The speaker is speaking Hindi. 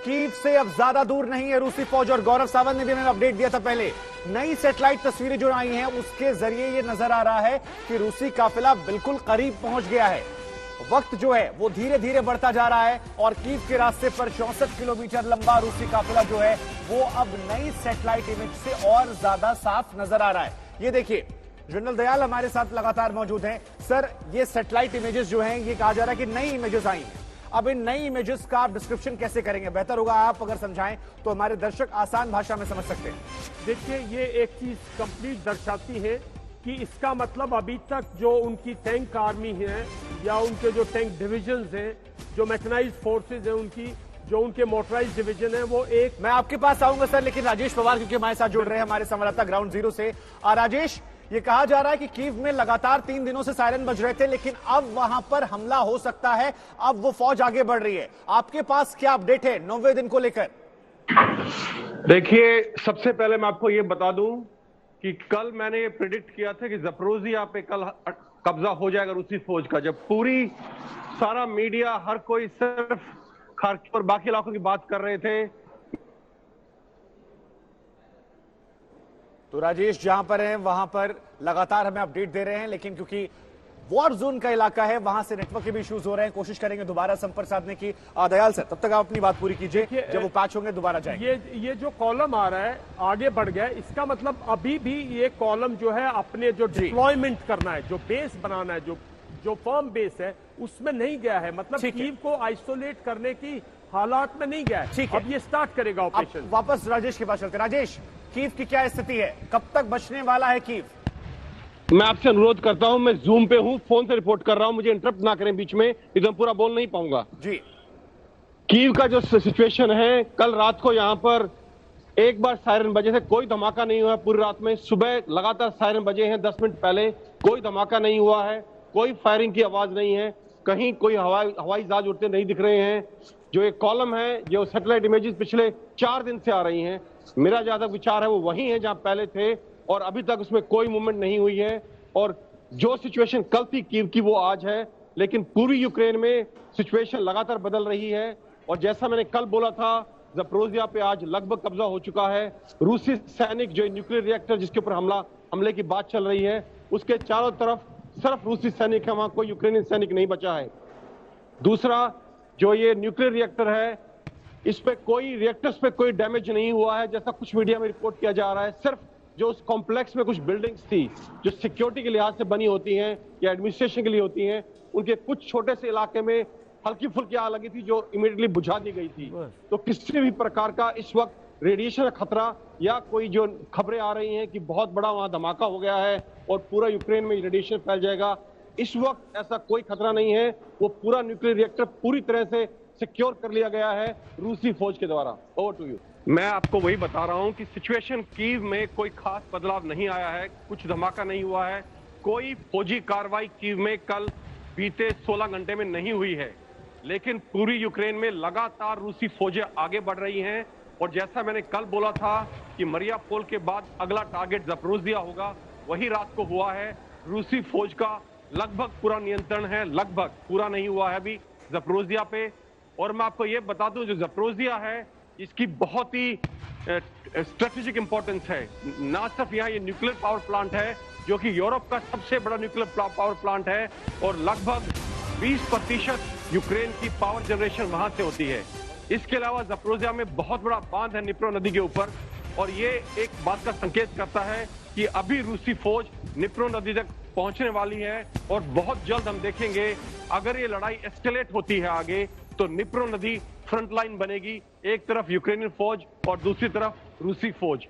कीव से अब ज्यादा दूर नहीं है रूसी फौज। और गौरव सावंत ने भी हमें अपडेट दिया था पहले, नई सैटेलाइट तस्वीरें जो आई हैं उसके जरिए ये नजर आ रहा है कि रूसी काफिला बिल्कुल करीब पहुंच गया है। वक्त जो है वो धीरे धीरे बढ़ता जा रहा है और कीव के रास्ते पर 64 किलोमीटर लंबा रूसी काफिला जो है वो अब नई सैटेलाइट इमेज से और ज्यादा साफ नजर आ रहा है। ये देखिए, जनरल दयाल हमारे साथ लगातार मौजूद हैं। सर, ये सैटेलाइट इमेजेस जो हैं, ये कहा जा रहा है कि नई इमेजेस आई हैं। अब इन नई इमेजेस का आप डिस्क्रिप्शन कैसे करेंगे? बेहतर होगा आप अगर समझाएं तो हमारे दर्शक आसान भाषा में समझ सकते हैं। देखिए, ये एक चीज कंप्लीट दर्शाती है कि इसका मतलब अभी तक जो उनकी टैंक आर्मी है या उनके जो टैंक डिविजन्स हैं, जो मैकेनाइज्ड फोर्सेज हैं उनकी, जो उनके मोटराइज डिवीजन है, वो एक। मैं आपके पास आऊंगा सर, लेकिन राजेश पवार क्योंकि हमारे साथ जुड़ रहे हैं, हमारे संवाददाता ग्राउंड जीरो से। राजेश, ये कहा जा रहा है कि कीव में लगातार 3 दिनों से सायरन बज रहे थे, लेकिन अब वहां पर हमला हो सकता है, अब वो फौज आगे बढ़ रही है। आपके पास क्या अपडेट है 9वें दिन को लेकर? देखिए, सबसे पहले मैं आपको ये बता दूं कि कल मैंने ये प्रेडिक्ट किया था कि ज़पोरिज़िया पे कल कब्जा हो जाएगा रूसी फौज का। जब पूरी सारा मीडिया, हर कोई सिर्फ खार्किव और बाकी इलाकों की बात कर रहे थे। तो राजेश जहां पर हैं वहां पर लगातार हमें अपडेट दे रहे हैं, लेकिन क्योंकि वॉर जोन का इलाका है वहां से नेटवर्क के भी इश्यूज हो रहे हैं। कोशिश करेंगे दोबारा संपर्क साधने की। दयाल सर, तब तक आप अपनी बात पूरी कीजिए, जब वो पैच होंगे दोबारा जाएंगे। ये जो कॉलम आ रहा है आगे बढ़ गया, इसका मतलब अभी भी ये कॉलम जो है अपने जो डिप्लॉयमेंट करना है, जो बेस बनाना है, जो फर्म बेस है, उसमें नहीं गया है। मतलब कीव को आइसोलेट करने की हालात में नहीं गया है। ठीक है, अब ये स्टार्ट करेगा ऑपरेशन। वापस राजेश के पास चलते। राजेश, कीव की क्या स्थिति है? कब तक बचने वाला है कीव? मैं आपसे अनुरोध करता हूं, मैं जूम पे हूं, फोन से रिपोर्ट कर रहा हूं, मुझे इंटरप्ट ना करें बीच में, एकदम पूरा बोल नहीं पाऊंगा जी। कीव का जो सिचुएशन है, कल रात को यहां पर एक बार सायरन बजे थे, कोई धमाका नहीं हुआ पूरी रात में। सुबह लगातार सायरन बजे हैं 10 मिनट पहले, कोई धमाका नहीं हुआ है, कोई फायरिंग की आवाज नहीं है, कहीं कोई हवाई जहाज उड़ते नहीं दिख रहे हैं। जो एक कॉलम है, जो सैटेलाइट इमेजेस पिछले 4 दिन से आ रही हैं, मेरा जहां तक विचार है वो वही है जहां पहले थे और अभी तक उसमें कोई मूवमेंट नहीं हुई है। और जो सिचुएशन कल थी कीव की वो आज है, लेकिन पूरी यूक्रेन में सिचुएशन लगातार बदल रही है। और जैसा मैंने कल बोला था, ज़पोरिज़िया पे आज लगभग कब्जा हो चुका है। रूसी सैनिक, जो न्यूक्लियर रिएक्टर जिसके ऊपर हमले की बात चल रही है, उसके चारों तरफ सिर्फ रूसी सैनिक है, वहां कोई यूक्रेनी सैनिक नहीं बचा है। दूसरा, जो ये न्यूक्लियर रिएक्टर है, इस पे कोई रिएक्टर्स पे कोई डैमेज नहीं हुआ है जैसा कुछ मीडिया में रिपोर्ट किया जा रहा है। सिर्फ जो उस कॉम्प्लेक्स में कुछ बिल्डिंग्स थी जो सिक्योरिटी के लिहाज से बनी होती हैं या एडमिनिस्ट्रेशन के लिए होती हैं, उनके कुछ छोटे से इलाके में हल्की फुल्की आग लगी थी जो इमीडिएटली बुझा दी गई थी। तो किसी भी प्रकार का इस वक्त रेडिएशन का खतरा या कोई जो खबरें आ रही हैं कि बहुत बड़ा वहां धमाका हो गया है और पूरा यूक्रेन में रेडिएशन फैल जाएगा, इस वक्त ऐसा कोई खतरा नहीं है। वो पूरा न्यूक्लियर रिएक्टर पूरी तरह से सिक्योर कर लिया गया है रूसी फौज के द्वारा। Over to you. मैं आपको वही बता रहा हूं कि सिचुएशन कीव में कोई खास बदलाव नहीं आया है, कुछ धमाका नहीं हुआ है, कोई फौजी कार्रवाई कीव में कल बीते 16 घंटे में नहीं हुई है। लेकिन पूरी यूक्रेन में लगातार रूसी फौजें आगे बढ़ रही हैं और जैसा मैंने कल बोला था कि मरियापोल के बाद अगला टारगेट ज़पोरिज़िया होगा, वही रात को हुआ है। रूसी फौज का लगभग पूरा नियंत्रण है, लगभग, पूरा नहीं हुआ है अभी ज़पोरिज़िया पे। और मैं आपको ये बता दूं, जो ज़पोरिज़िया है इसकी बहुत ही स्ट्रेटेजिक इंपॉर्टेंस है। ना सिर्फ यहाँ ये न्यूक्लियर पावर प्लांट है जो कि यूरोप का सबसे बड़ा न्यूक्लियर पावर प्लांट है और लगभग 20% यूक्रेन की पावर जनरेशन वहां से होती है। इसके अलावा ज़पोरिज़िया में बहुत बड़ा बांध है निप्रो नदी के ऊपर और ये एक बात का संकेत करता है कि अभी रूसी फौज निप्रो नदी तक पहुंचने वाली है और बहुत जल्द हम देखेंगे अगर ये लड़ाई एस्केलेट होती है आगे तो निप्रो नदी फ्रंट लाइन बनेगी, एक तरफ यूक्रेनियन फौज और दूसरी तरफ रूसी फौज।